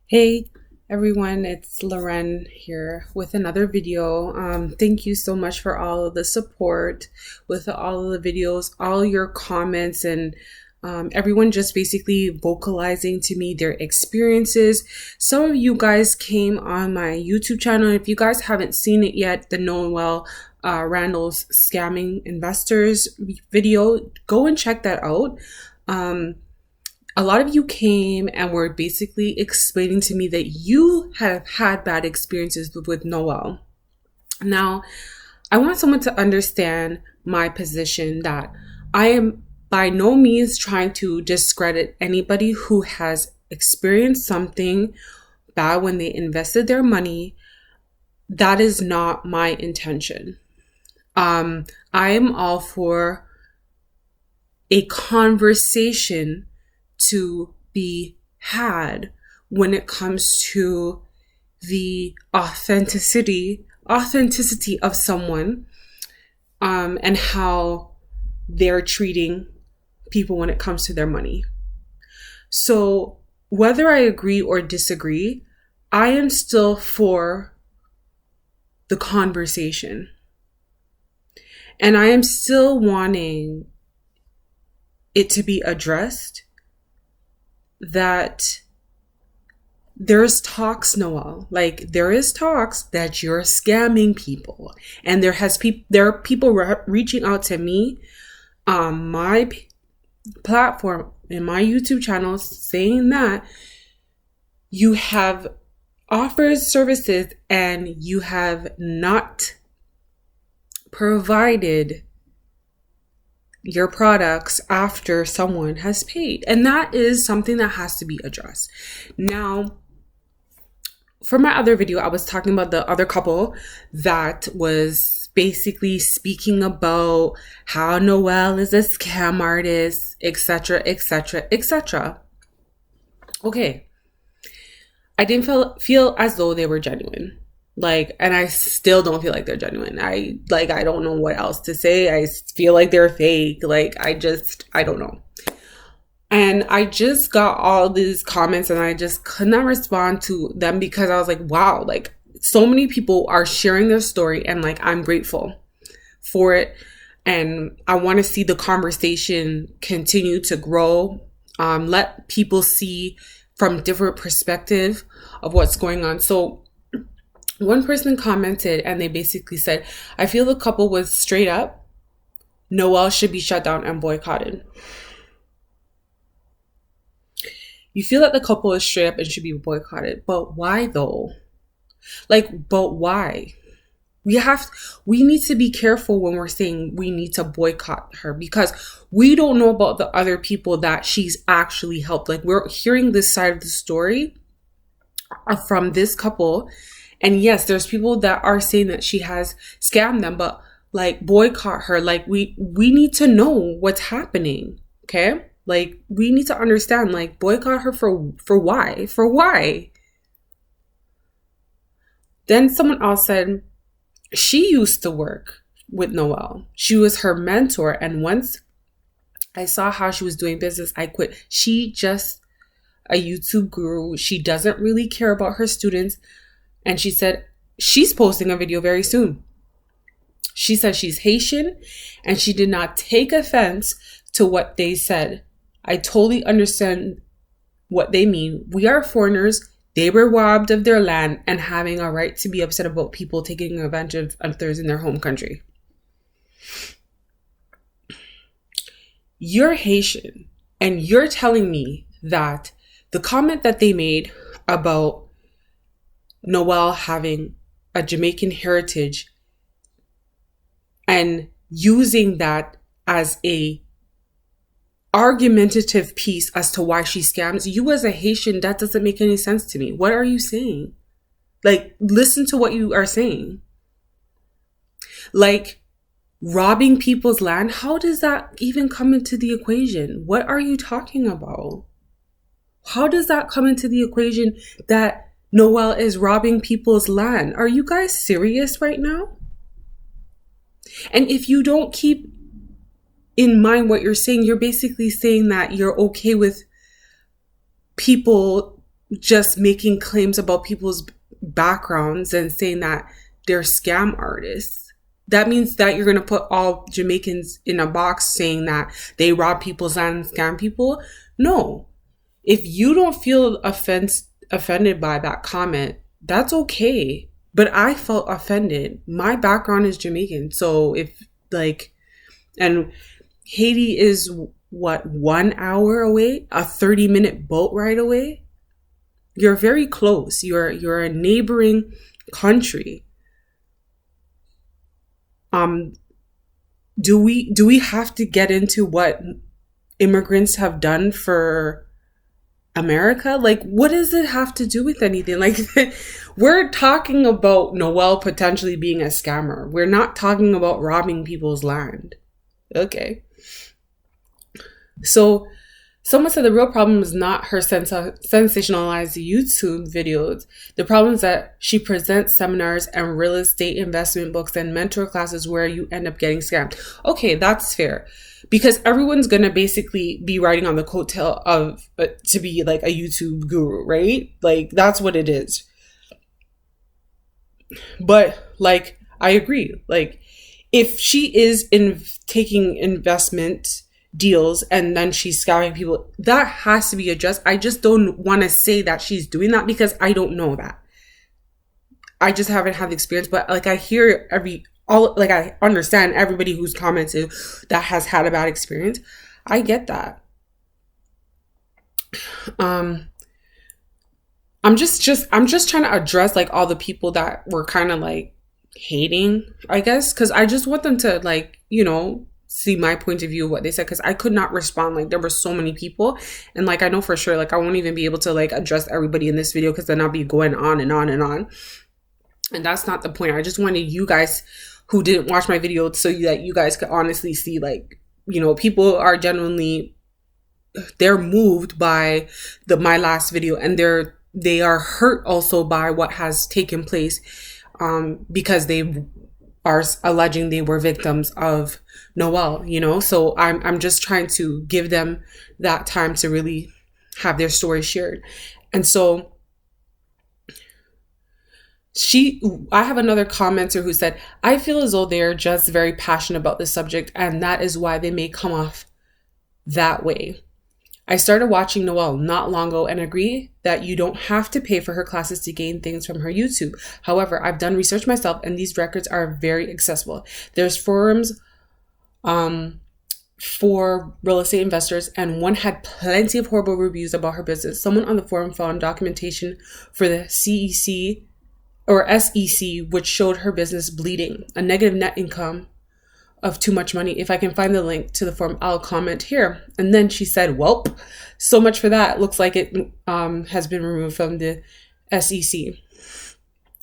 Hey everyone, it's Loren here with another video. Thank you so much for all of the support with all of the videos, all your comments, and everyone just basically vocalizing to me their experiences. Some of you guys came on my YouTube channel. If you guys haven't seen it yet, the Noelle Randall's Scamming Investors video, go and check that out. A lot of you came and were basically explaining to me that you have had bad experiences with Noelle. Now, I want someone to understand my position that I am by no means trying to discredit anybody who has experienced something bad when they invested their money. That is not my intention. I am all for a conversation to be had when it comes to the authenticity of someone, and how they're treating people when it comes to their money. So whether I agree or disagree, I am still for the conversation, and I am still wanting it to be addressed that there's talks, Noelle, like there is talks that you're scamming people, and there are people reaching out to me on my platform in my YouTube channel saying that you have offered services and you have not provided your products after someone has paid. And that is something that has to be addressed. Now, for my other video, I was talking about the other couple that was basically speaking about how Noelle is a scam artist, etc., etc., etc. Okay. I didn't feel as though they were genuine. And I still don't feel like they're genuine. I don't know what else to say. I feel like they're fake. I don't know. And I just got all these comments and I just could not respond to them because I was like, wow, so many people are sharing their story, and I'm grateful for it. And I want to see the conversation continue to grow. Let people see from different perspective of what's going on. So one person commented and they basically said, I feel the couple was straight up. Noelle should be shut down and boycotted. You feel that the couple is straight up and should be boycotted. But why though? But why? We need to be careful when we're saying we need to boycott her, because we don't know about the other people that she's actually helped. We're hearing this side of the story from this couple. And yes, there's people that are saying that she has scammed them, but boycott her. We need to know what's happening. Okay. We need to understand, boycott her for why? For why? Then someone else said she used to work with Noelle. She was her mentor. And once I saw how she was doing business, I quit. She just a YouTube guru. She doesn't really care about her students. And she said she's posting a video very soon. She said she's Haitian and she did not take offense to what they said. I totally understand what they mean. We are foreigners. They were robbed of their land and having a right to be upset about people taking advantage of others in their home country. You're Haitian and you're telling me that the comment that they made about Noelle having a Jamaican heritage and using that as a argumentative piece as to why she scams you as a Haitian, that doesn't make any sense to me. What are you saying? Listen to what you are saying. Robbing people's land, how does that even come into the equation? What are you talking about? How does that come into the equation that Noelle is robbing people's land? Are you guys serious right now? And if you don't keep in mind what you're saying, you're basically saying that you're okay with people just making claims about people's backgrounds and saying that they're scam artists. That means that you're going to put all Jamaicans in a box saying that they rob people's land and scam people. No. If you don't feel offended by that comment, that's okay. But I felt offended. My background is Jamaican. So and Haiti is what, 1 hour away? A 30-minute boat ride away? You're very close. You're a neighboring country. Do we have to get into what immigrants have done for America? Like, what does it have to do with anything? Like, we're talking about Noelle potentially being a scammer. We're not talking about robbing people's land. Okay. So someone said the real problem is not her sensationalized YouTube videos. The problem is that she presents seminars and real estate investment books and mentor classes where you end up getting scammed. Okay, that's fair. Because everyone's going to basically be riding on the coattail of to be like a YouTube guru, right? Like, that's what it is. But like, I agree. Like, if she is taking investment deals and then she's scamming people, that has to be addressed. I just don't want to say that she's doing that because I don't know that. I just haven't had the experience, but like, I hear I understand everybody who's commented that has had a bad experience. I get that. I'm just trying to address like all the people that were kind of like hating, I guess, because I just want them to like, see my point of view of what they said, because I could not respond. Like, there were so many people, and like, I know for sure, like, I won't even be able to like address everybody in this video because then I'll be going on and on and on, and that's not the point. I just wanted you guys who didn't watch my video so that you guys could honestly see, like, people are genuinely, they're moved by my last video, and they are hurt also by what has taken place, because they are alleging they were victims of Noelle, so I'm just trying to give them that time to really have their story shared. And so I have another commenter who said, I feel as though they're just very passionate about this subject, and that is why they may come off that way. I started watching Noelle not long ago and agree that you don't have to pay for her classes to gain things from her YouTube. However, I've done research myself and these records are very accessible. There's forums for real estate investors, and one had plenty of horrible reviews about her business. Someone on the forum found documentation for the SEC, which showed her business bleeding, a negative net income of too much money. If I can find the link to the forum, I'll comment here. And then she said, welp, so much for that. Looks like it has been removed from the SEC.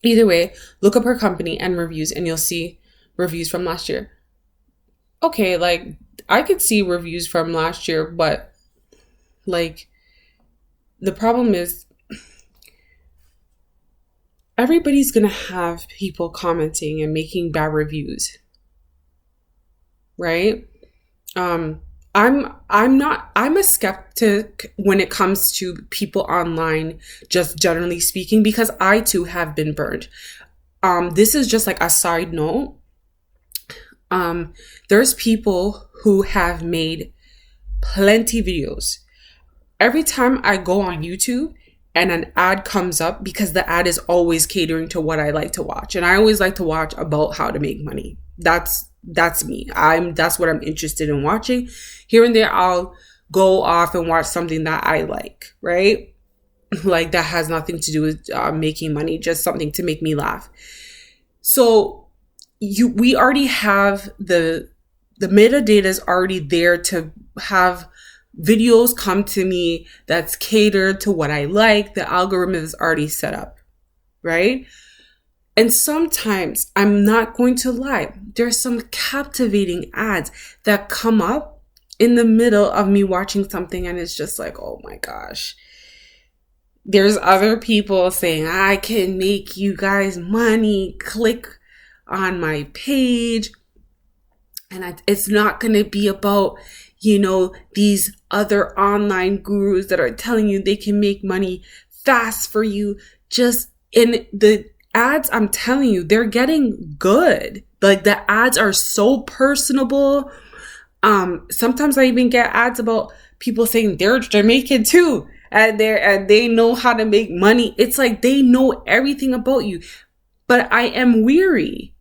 Either way, look up her company and reviews and you'll see reviews from last year. Okay, like, I could see reviews from last year, but like, the problem is everybody's gonna have people commenting and making bad reviews, right? I'm a skeptic when it comes to people online, just generally speaking, because I too have been burned. This is just like a side note. There's people who have made plenty videos. Every time I go on YouTube and an ad comes up, because the ad is always catering to what I like to watch, and I always like to watch about how to make money. That's me. That's what I'm interested in watching. Here and there, I'll go off and watch something that I like, right? Like, that has nothing to do with making money, just something to make me laugh. So we already have the metadata is already there to have videos come to me that's catered to what I like. The algorithm is already set up, right? And sometimes, I'm not going to lie, there's some captivating ads that come up in the middle of me watching something, and it's just like, oh my gosh. There's other people saying, I can make you guys money, click on my page. And it's not going to be about these other online gurus that are telling you they can make money fast for you. Just in the ads, I'm telling you, they're getting good. Like, the ads are so personable. Sometimes I even get ads about people saying they're Jamaican too, and they know how to make money. It's like they know everything about you. But I am weary.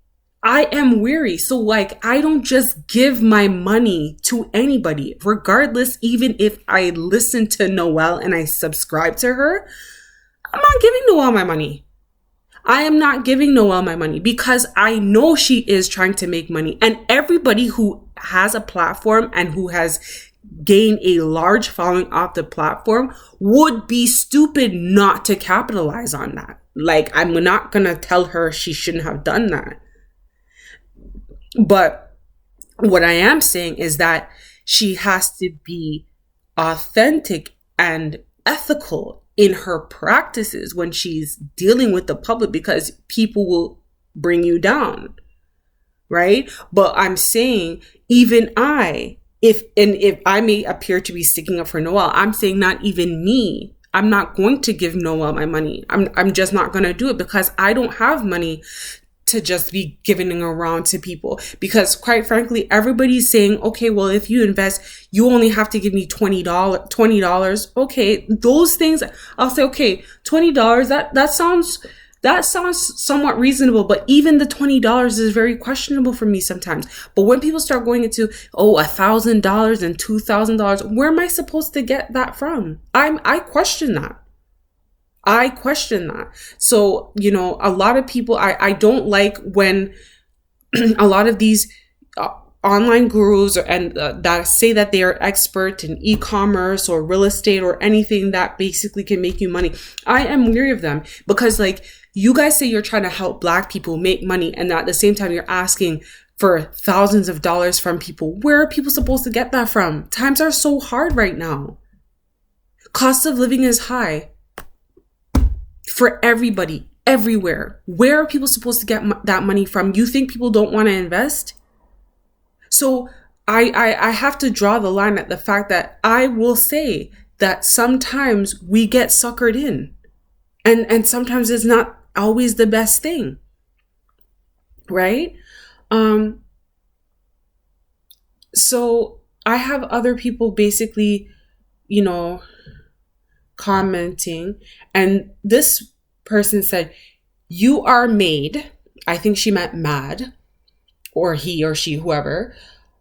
So, like, I don't just give my money to anybody, regardless. Even if I listen to Noelle and I subscribe to her, I'm not giving Noelle my money. I am not giving Noelle my money because I know she is trying to make money. And everybody who has a platform and who has gained a large following off the platform would be stupid not to capitalize on that. Like, I'm not going to tell her she shouldn't have done that. But what I am saying is that she has to be authentic and ethical in her practices when she's dealing with the public, because people will bring you down, right? But I'm saying, even if I may appear to be sticking up for Noelle, I'm saying not even me. I'm not going to give Noelle my money. I'm just not going to do it, because I don't have money to just be giving it around to people. Because quite frankly, everybody's saying, okay, well, if you invest, you only have to give me $20. Okay, those things, I'll say, okay, $20, that sounds somewhat reasonable, but even the $20 is very questionable for me sometimes. But when people start going into, $1,000 and $2,000, where am I supposed to get that from? I question that. So, a lot of people, I don't like when a lot of these online gurus and that say that they are expert in e-commerce or real estate or anything that basically can make you money. I am weary of them, because, like, you guys say you're trying to help Black people make money, and at the same time you're asking for thousands of dollars from people. Where are people supposed to get that from? Times are so hard right now. Cost of living is high for everybody, everywhere. Where are people supposed to get that money from? You think people don't want to invest? So I have to draw the line at the fact that I will say that sometimes we get suckered in, and sometimes it's not always the best thing, right? So I have other people basically, commenting, and this person said, "You are made," I think she meant mad, or he or she, whoever,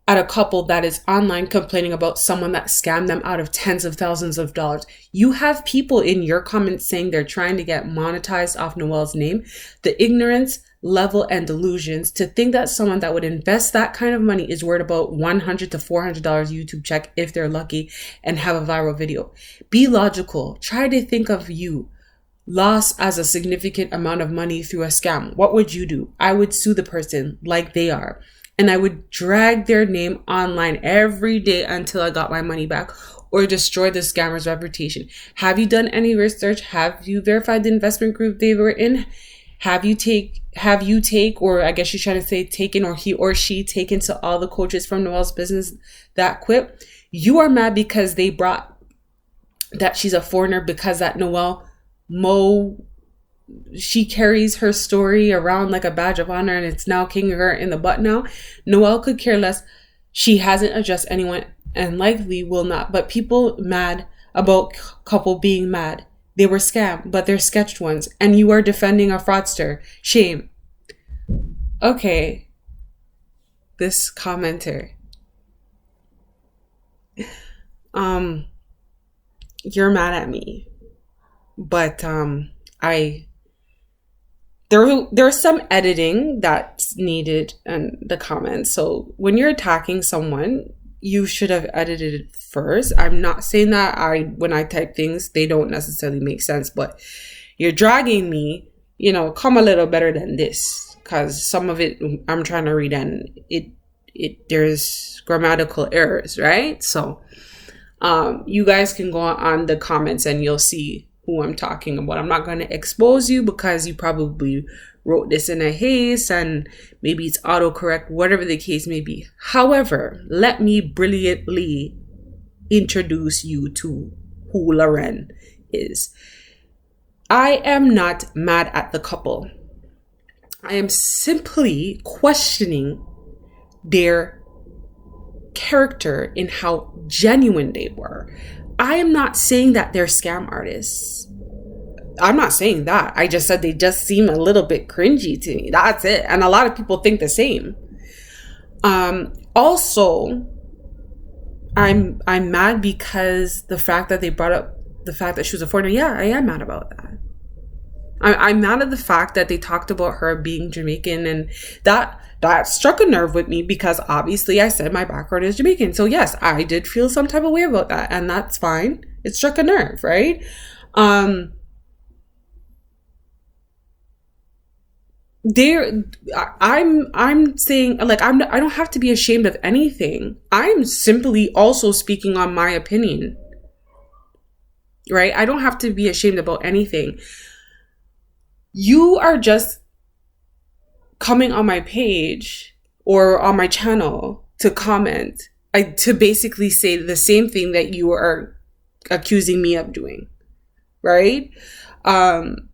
at a couple that is online complaining about someone that scammed them out of tens of thousands of dollars. You have people in your comments saying they're trying to get monetized off Noelle's name. The ignorance level and delusions to think that someone that would invest that kind of money is worth about $100 to $400 YouTube check if they're lucky and have a viral video. Be logical. Try to think of you lost as a significant amount of money through a scam. What would you do? I would sue the person like they are, and I would drag their name online every day until I got my money back, or destroy the scammer's reputation. Have you done any research? Have you verified the investment group they were in? Have you or I guess she's trying to say taken, or he or she taken to all the coaches from Noelle's business that quit? You are mad because they brought that she's a foreigner, because that Noelle she carries her story around like a badge of honor, and it's now kicking her in the butt now. Noelle could care less. She hasn't addressed anyone and likely will not. But people mad about couple being mad. They were scammed, but they're sketched ones. And you are defending a fraudster. Shame. Okay. This commenter. You're mad at me. But there's some editing that's needed in the comments. So when you're attacking someone, you should have edited it first. I'm not saying that when I type things, they don't necessarily make sense, but you're dragging me, come a little better than this, because some of it I'm trying to read and there's grammatical errors, right? So you guys can go on the comments and you'll see who I'm talking about. I'm not going to expose you because you probably wrote this in a haste and maybe it's autocorrect, whatever the case may be. However, let me brilliantly introduce you to who Loren is. I am not mad at the couple. I am simply questioning their character in how genuine they were. I am not saying that they're scam artists. I'm not saying that. I just said they just seem a little bit cringy to me. That's it. And a lot of people think the same. Also, I'm mad because the fact that they brought up the fact that she was a foreigner. Yeah, I am mad about that. I'm mad at the fact that they talked about her being Jamaican, and that struck a nerve with me because obviously I said my background is Jamaican. So yes, I did feel some type of way about that, and that's fine. It struck a nerve, right? I'm saying, like, I don't have to be ashamed of anything. I'm simply also speaking on my opinion, right? I don't have to be ashamed about anything. You are just coming on my page or on my channel to comment, to basically say the same thing that you are accusing me of doing, right? And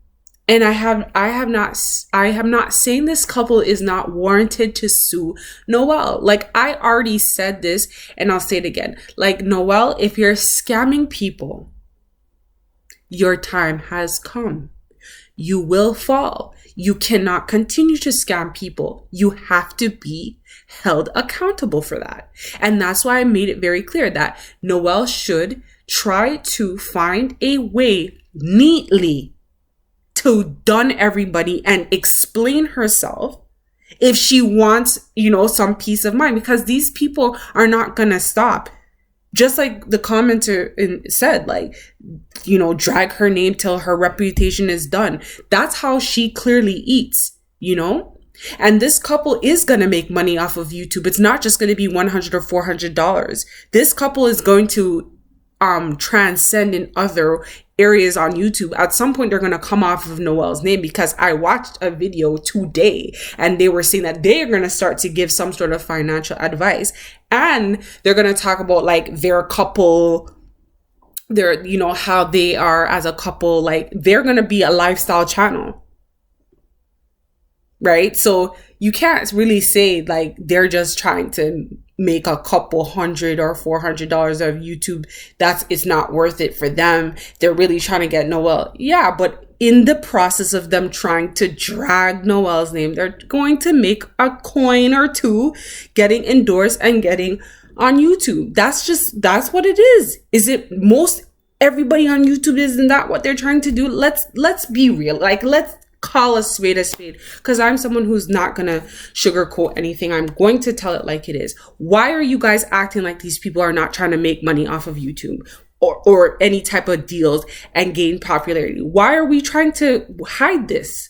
I am not saying this couple is not warranted to sue Noelle. Like, I already said this and I'll say it again. Like, Noelle, if you're scamming people, your time has come. You will fall. You cannot continue to scam people. You have to be held accountable for that. And that's why I made it very clear that Noelle should try to find a way neatly to dun everybody and explain herself if she wants, some peace of mind, because these people are not going to stop. Just like the commenter said, like, drag her name till her reputation is done. That's how she clearly eats, And this couple is going to make money off of YouTube. It's not just going to be $100 or $400. This couple is going to transcend in other areas on YouTube. At some point, they're going to come off of Noelle's name, because I watched a video today and they were saying that they are going to start to give some sort of financial advice, and they're going to talk about like their couple, how they are as a couple. Like, they're going to be a lifestyle channel, right? So you can't really say like they're just trying to make a couple $100 or $400 of YouTube. It's not worth it for them. They're really trying to get Noelle. Yeah, but in the process of them trying to drag Noelle's name, they're going to make a coin or two getting endorsed and getting on YouTube. That's what it is. Is it most everybody on YouTube? Isn't that what they're trying to do? Let's be real. Like, let's call a spade, because I'm someone who's not gonna sugarcoat anything. I'm going to tell it like it is. Why are you guys acting like these people are not trying to make money off of YouTube or any type of deals and gain popularity? Why are we trying to hide this?